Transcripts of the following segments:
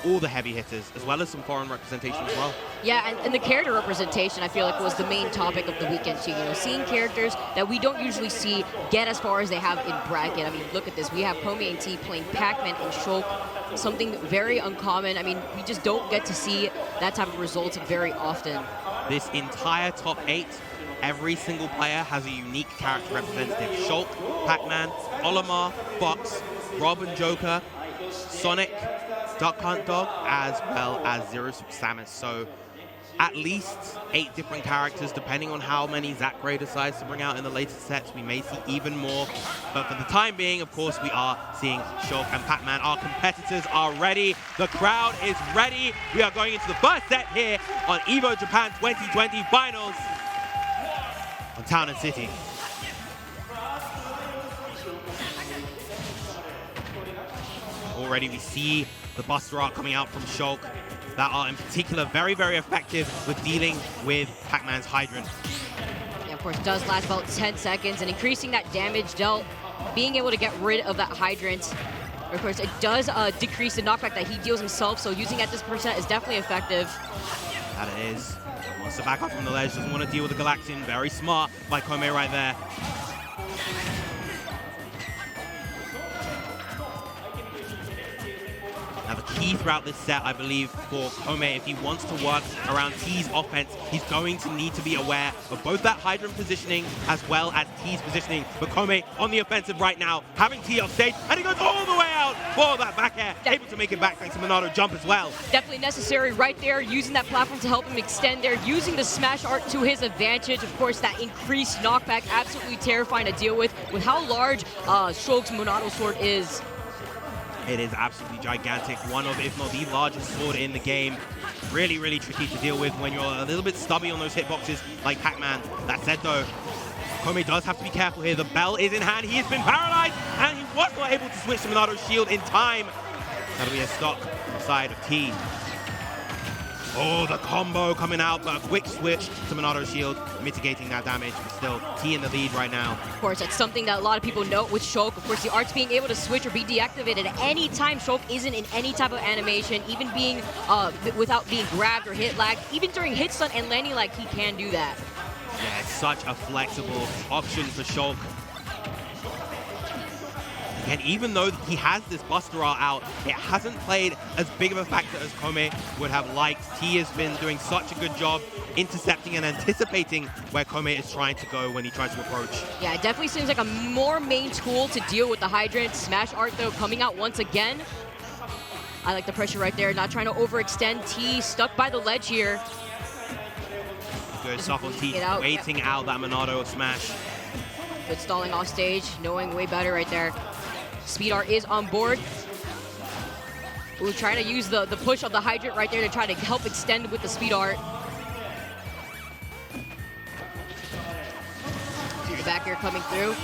all the heavy hitters, as well as some foreign representation as well. Yeah, and the character representation, I feel like, was the main topic of the weekend too. You know, seeing characters that we don't usually see get as far as they have in bracket. I mean, look at this. We have Kome and T playing Pac-Man and Shulk, something very uncommon. I mean, we just don't get to see that type of results very often. This entire top 8, every single player has a unique character representative. Shulk, Pac-Man, Olimar, Fox, Rob and Joker, Sonic, Duck Hunt Dog, as well as Zero Samus. So at least 8 different characters, depending on how many Zach Gray decides to bring out in the later sets. We may see even more. But for the time being, of course, we are seeing Shulk and Pac-Man. Our competitors are ready. The crowd is ready. We are going into the first set here on EVO Japan 2020 Finals on Town and City. Already we see the Buster Art coming out from Shulk that are in particular very, very effective with dealing with Pac-Man's Hydrant. Yeah, of course, does last about 10 seconds, and increasing that damage dealt, being able to get rid of that Hydrant. Of course, it does decrease the knockback that he deals himself, so using at this percent is definitely effective. That it is. Wants to back up from the ledge, doesn't want to deal with the Galaxian. Very smart by Kome right there. Now the key throughout this set, I believe, for Kome, if he wants to work around T's offense, he's going to need to be aware of both that Hydrant positioning as well as T's positioning. But Kome on the offensive right now, having T off stage, and he goes all the way out for that back air, able to make it back thanks to Monado jump as well. Definitely necessary right there, using that platform to help him extend there, using the smash art to his advantage. Of course, that increased knockback, absolutely terrifying to deal with how large Shulk's Monado sword is. It is absolutely gigantic. One of, if not the largest sword in the game. Really, really tricky to deal with when you're a little bit stubby on those hitboxes like Pac-Man. That said though, Kome does have to be careful here. The bell is in hand. He has been paralyzed and he was not able to switch to Monado's shield in time. That'll be a stock on the side of T. Oh, the combo coming out, but a quick switch to Monado's shield, mitigating that damage, but still T in the lead right now. Of course, that's something that a lot of people note with Shulk. Of course, the arts being able to switch or be deactivated at any time Shulk isn't in any type of animation, even being without being grabbed or hit lag. Even during hit stun and landing lag, he can do that. Yeah, it's such a flexible option for Shulk. And even though he has this Buster Art out, it hasn't played as big of a factor as Kome would have liked. T has been doing such a good job intercepting and anticipating where Kome is trying to go when he tries to approach. Yeah, it definitely seems like a more main tool to deal with the Hydrant. Smash Art, though, coming out once again. I like the pressure right there, not trying to overextend. T stuck by the ledge here. Good stuff on T, waiting out that Monado smash. Good stalling off stage, knowing way better right there. Speed Art is on board. We're trying to use the push of the Hydrant right there to try to help extend with the Speed Art. See the back air coming through.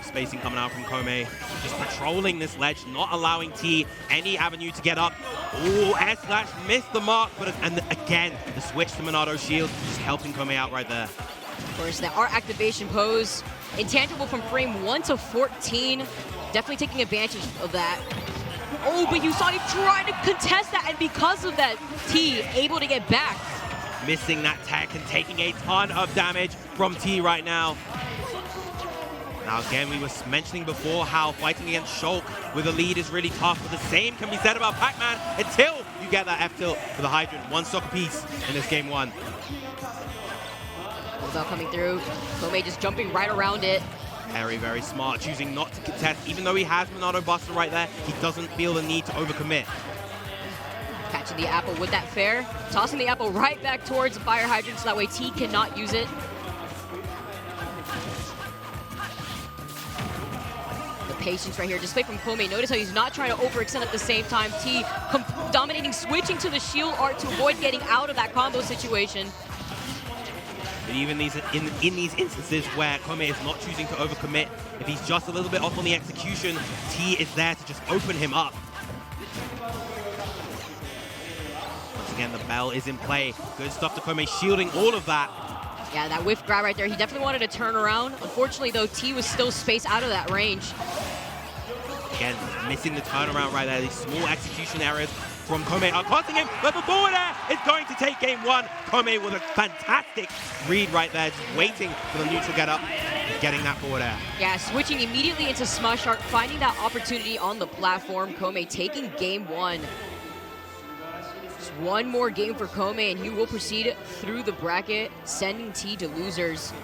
Spacing coming out from Kome. Just patrolling this ledge, not allowing T any avenue to get up. Oh, air slash missed the mark, but and again, the switch to Monado shield, just helping Kome out right there. Of course, the art activation pose, intangible from frame 1 to 14. Definitely taking advantage of that. Oh, but you saw him trying to contest that, and because of that, T able to get back. Missing that tech and taking a ton of damage from T right now. Now again, we were mentioning before how fighting against Shulk with a lead is really tough, but the same can be said about Pac-Man until you get that F-tilt for the Hydrant. One stock apiece in this game one. Without coming through, Kome just jumping right around it. Very, very smart, choosing not to contest. Even though he has Monado Buster right there, he doesn't feel the need to overcommit. Catching the apple with that fair, tossing the apple right back towards the fire hydrant so that way T cannot use it. The patience right here, display from Kome. Notice how he's not trying to overextend at the same time. T dominating, switching to the shield art to avoid getting out of that combo situation. But even in these instances where Kome is not choosing to overcommit, if he's just a little bit off on the execution, T is there to just open him up. Once again, the bell is in play. Good stuff to Kome, shielding all of that. Yeah, that whiff grab right there. He definitely wanted to turn around. Unfortunately, though, T was still spaced out of that range. Again, missing the turnaround right there. These small execution errors from Kome, costing him, but the forward air is going to take game one. Kome with a fantastic read right there, just waiting for the neutral get up, getting that forward air. Yeah, switching immediately into smash art, finding that opportunity on the platform. Kome taking game one. Just one more game for Kome, and he will proceed through the bracket, sending T to losers.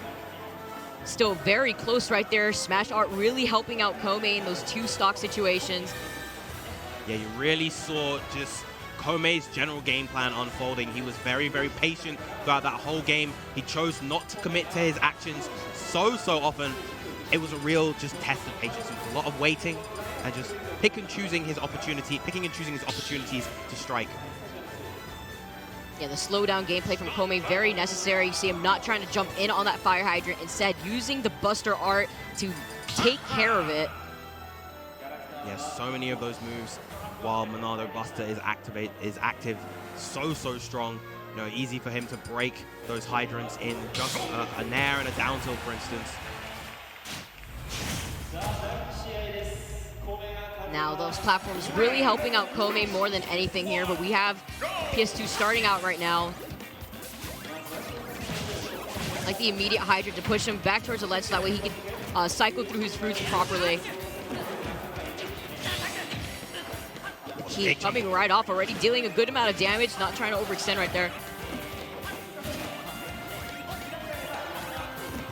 Still very close right there. Smash art really helping out Kome in those two stock situations. Yeah, you really saw just Kome's general game plan unfolding. He was very, very patient throughout that whole game. He chose not to commit to his actions so often. It was a real just test of patience. It was a lot of waiting and just picking and choosing his opportunities to strike. Yeah, the slowdown gameplay from Kome, very necessary. You see him not trying to jump in on that fire hydrant, instead using the Buster art to take care of it. Yes, so many of those moves while Monado Buster is active, so strong. You know, easy for him to break those hydrants in just a nair and a down tilt, for instance. Now those platforms really helping out Kome more than anything here, but we have PS2 starting out right now. Like the immediate hydrant to push him back towards the ledge so that way he can cycle through his fruits properly. The key coming right off already, dealing a good amount of damage, not trying to overextend right there.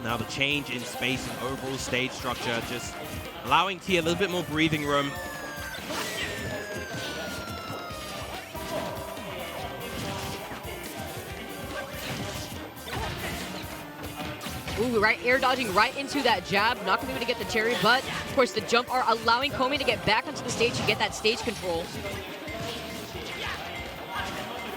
Now the change in space and overall stage structure, just allowing T a little bit more breathing room. Ooh, right air dodging right into that jab. Not going to be able to get the cherry, but of course the jump are allowing Kome to get back onto the stage and get that stage control.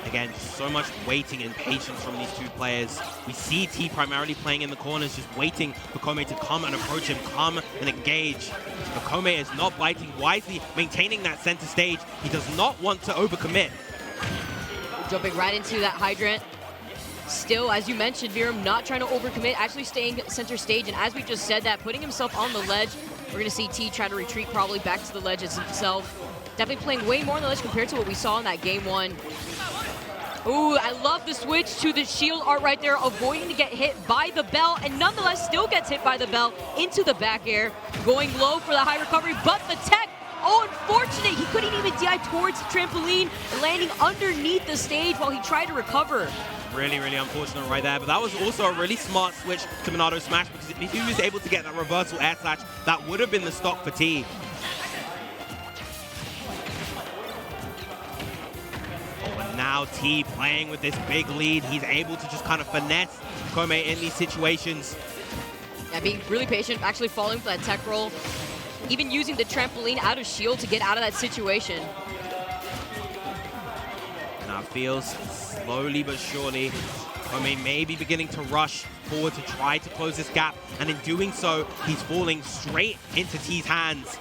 Again, so much waiting and patience from these two players. We see T primarily playing in the corners, just waiting for Kome to come and approach him, come and engage. But Kome is not biting wisely, maintaining that center stage. He does not want to overcommit. Jumping right into that hydrant. Still, as you mentioned, Viram, not trying to overcommit, actually staying center stage. And as we just said that, putting himself on the ledge, we're going to see T try to retreat probably back to the ledge himself. Definitely playing way more on the ledge compared to what we saw in that game one. Ooh, I love the switch to the shield art right there, avoiding to get hit by the bell, and nonetheless still gets hit by the bell into the back air, going low for the high recovery, but the tech, oh, unfortunate, he couldn't even dive towards the trampoline, landing underneath the stage while he tried to recover. Really unfortunate right there, but that was also a really smart switch to Monado Smash, because if he was able to get that reversal air slash, that would have been the stock for T. Now T playing with this big lead. He's able to just kind of finesse Kome in these situations. Yeah, being really patient, actually falling for that tech roll. Even using the trampoline out of shield to get out of that situation. Now it feels slowly but surely Kome may be beginning to rush forward to try to close this gap. And in doing so, he's falling straight into T's hands.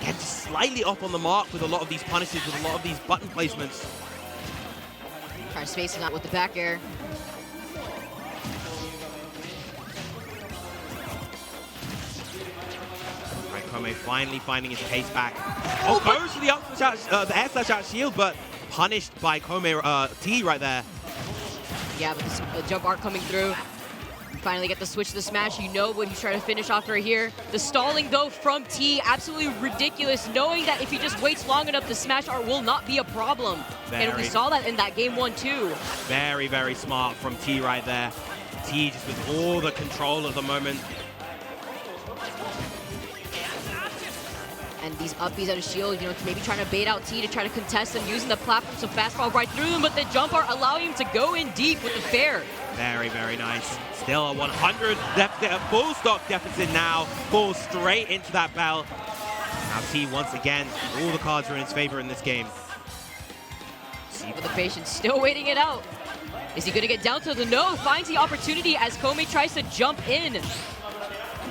Again, just slightly off on the mark with a lot of these punishes, with a lot of these button placements. Trying to space him out with the back air. Right, Kome finally finding his pace back. Oh, goes for the up slash out, the air slash out shield, but punished by Kome T right there. Yeah, but the jump art coming through. Finally get the switch to the smash. You know what he's trying to finish off right here. The stalling, though, from T, absolutely ridiculous, knowing that if he just waits long enough, the smash art will not be a problem. And we saw that in that game one, too. Very smart from T right there. T just with all the control of the moment. And these upbeats out of shield, you know, maybe trying to bait out T to try to contest him, using the platform to fastball right through him, but the jump art allowing him to go in deep with the fair. Very nice. Still a 100 deficit, a full stock deficit now. Falls straight into that bell. Now T once again, all the cards are in his favor in this game. With the patience, still waiting it out. Is he going to get down to the no? Finds the opportunity as Kome tries to jump in.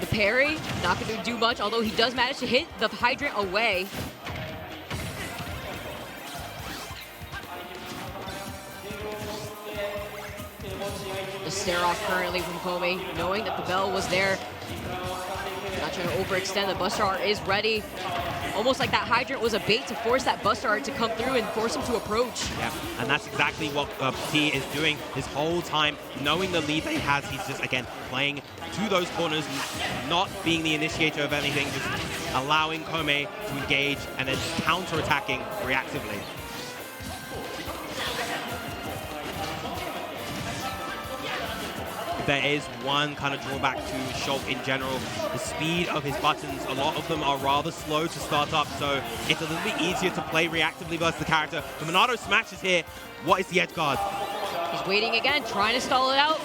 The parry, not going to do much, although he does manage to hit the hydrant away. The stare off currently from Kome, knowing that the bell was there. Not trying to overextend, the Buster art is ready. almost like that hydrant was a bait to force that Buster Art to come through and force him to approach. Yeah, and that's exactly what T is doing this whole time. Knowing the lead that he has, he's just, again, playing to those corners, not being the initiator of anything, just allowing Kome to engage and then counter-attacking reactively. There is one kind of drawback to Shulk in general. The speed of his buttons, a lot of them are rather slow to start up, so it's a little bit easier to play reactively versus the character. The Monado smashes here. What is the edge guard? He's waiting again, trying to stall it out.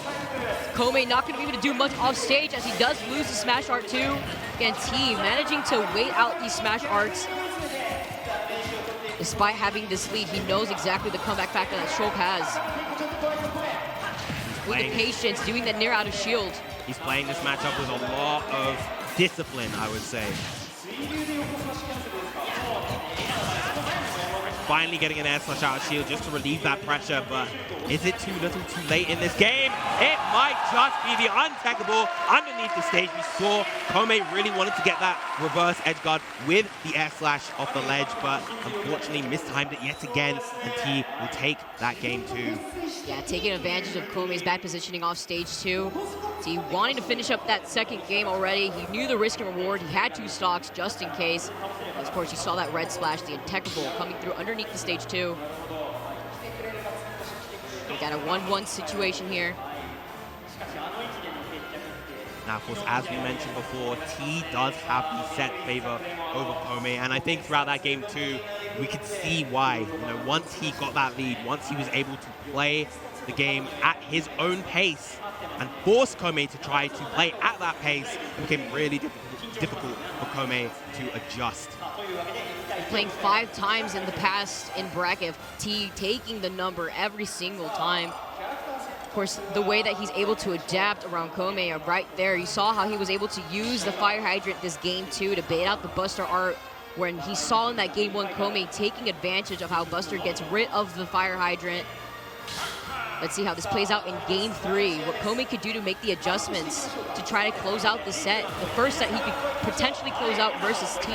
Kome not going to be able to do much off stage as he does lose the smash art too. Again, T managing to wait out these smash arts. Despite having this lead, he knows exactly the comeback factor that Shulk has. With the patience, doing the near out of shield. He's playing this matchup with a lot of discipline, I would say. Finally getting an air slash out of shield just to relieve that pressure, but is it too little too late in this game? It might just be the untechable underneath the stage. We saw Kome really wanted to get that reverse edge guard with the air slash off the ledge, but unfortunately mistimed it yet again, and T will take that game too. Yeah, taking advantage of Kome's bad positioning off stage too. T wanting to finish up that second game already. He knew the risk and reward. He had 2 stocks just in case. Of course, you saw that red splash, the untechable, coming through underneath the stage too. We got a 1-1 situation here. Now, of course, as we mentioned before, T does have the set favor over Kome, and I think throughout that game too, we could see why. You know, once he got that lead, once he was able to play the game at his own pace and force Kome to try to play at that pace, it became really difficult for Kome to adjust. Playing 5 times in the past in bracket, T taking the number every single time. Of course, the way that he's able to adapt around Kome right there. You saw how he was able to use the fire hydrant this game too to bait out the Buster Art, when he saw in that game 1 Kome taking advantage of how Buster gets rid of the fire hydrant. Let's see how this plays out in game 3. What Kome could do to make the adjustments to try to close out the set. The first set he could potentially close out versus T.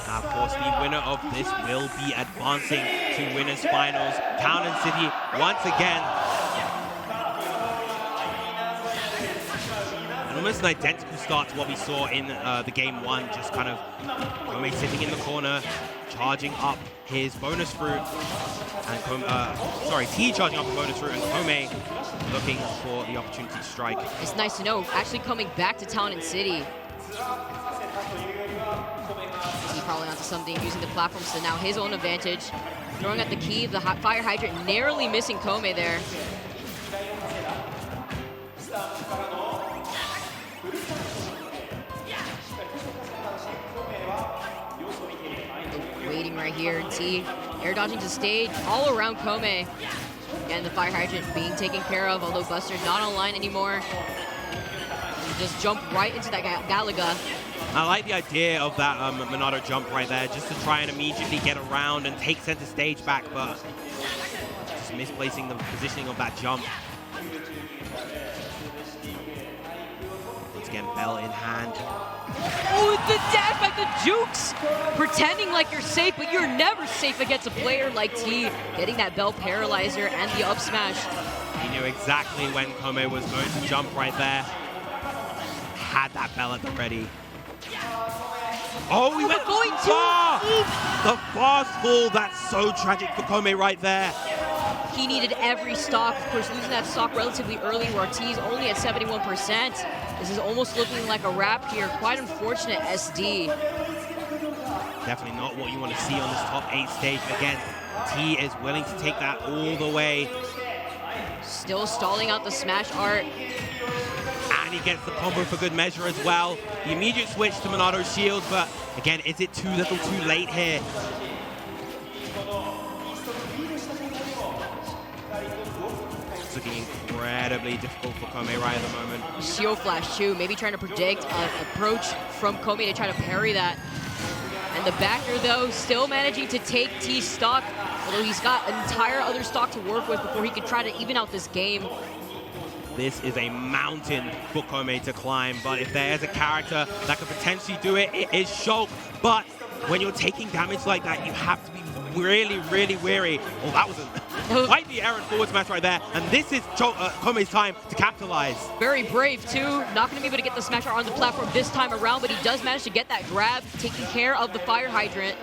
Now, of course, the winner of this will be advancing to winners finals. Town and City once again. And almost an identical start to what we saw in the game 1. Just kind of Kome sitting in the corner, charging up his bonus fruit, and T charging up the bonus fruit, and Kome looking for the opportunity to strike. It's nice to know, actually coming back to Town and City. T probably onto something, using the platforms to now his own advantage. Throwing at the key, the fire hydrant narrowly missing Kome there. Waiting right here, T air dodging to stage all around Kome. Again, the fire hydrant being taken care of, although Buster's not online anymore. He just jumped right into that Galaga. I like the idea of that Monado jump right there, just to try and immediately get around and take center stage back, but just misplacing the positioning of that jump. Once again, bell in hand. Oh, the dash by the jukes! Pretending like you're safe, but you're never safe against a player like T. Getting that bell paralyzer and the up smash. He knew exactly when Kome was going to jump right there. Had that bell at the ready. Oh, we went going too far! The fast fall, that's so tragic for Kome right there. He needed every stock. Of course, losing that stock relatively early, where T's only at 71%. This is almost looking like a wrap here. Quite unfortunate SD. Definitely not what you want to see on this top 8 stage. But again, T is willing to take that all the way. Still stalling out the smash art. And he gets the combo for good measure as well. The immediate switch to Monado's shield, but again, is it too little too late here? It's looking incredibly difficult for Kome right at the moment. Shield flash too, maybe trying to predict an approach from Kome to try to parry that. And the backer though, still managing to take T's stock, although he's got an entire other stock to work with before he could try to even out this game. This is a mountain for Kome to climb, but if there's a character that could potentially do it, it is Shulk. But when you're taking damage like that, you have to be really, really wary. Oh, that was quite the errant forward smash right there, and this is Kome's time to capitalize. Very brave, too. Not going to be able to get the smash on the platform this time around, but he does manage to get that grab, taking care of the fire hydrant.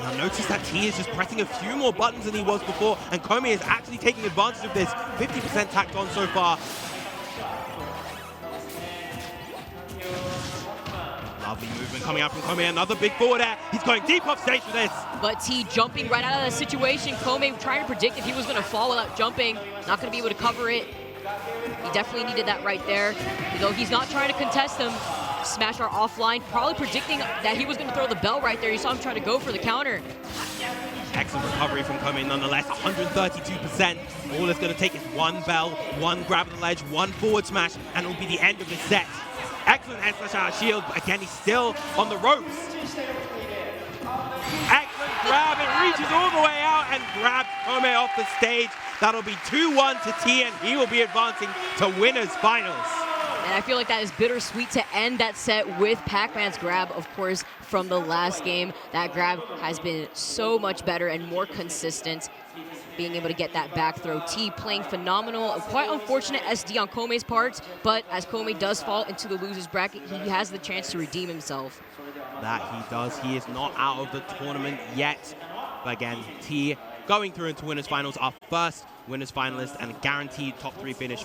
Now notice that T is just pressing a few more buttons than he was before, and Kome is actually taking advantage of this. 50% tacked on so far. Lovely movement coming out from Kome. Another big forward air. He's going deep off stage for this. But T jumping right out of that situation. Kome trying to predict if he was going to fall without jumping. Not going to be able to cover it. He definitely needed that right there. Though he's not trying to contest him. Smash R offline, probably predicting that he was going to throw the bell right there. You saw him trying to go for the counter. Excellent recovery from Kome nonetheless, 132%. All it's going to take is one bell, one grab of the ledge, one forward smash, and it will be the end of the set. Excellent S-slash out of shield, but again, he's still on the ropes. Excellent grab, it reaches all the way out and grabs Kome off the stage. That'll be 2-1 to T, and he will be advancing to winners finals. And I feel like that is bittersweet to end that set with Pac-Man's grab, of course, from the last game. That grab has been so much better and more consistent, being able to get that back throw. T playing phenomenal. Quite unfortunate SD on Kome's part, but as Kome does fall into the loser's bracket, he has the chance to redeem himself. That he does. He is not out of the tournament yet. But again, T going through into winners finals, our first winners finalist and a guaranteed top 3 finish for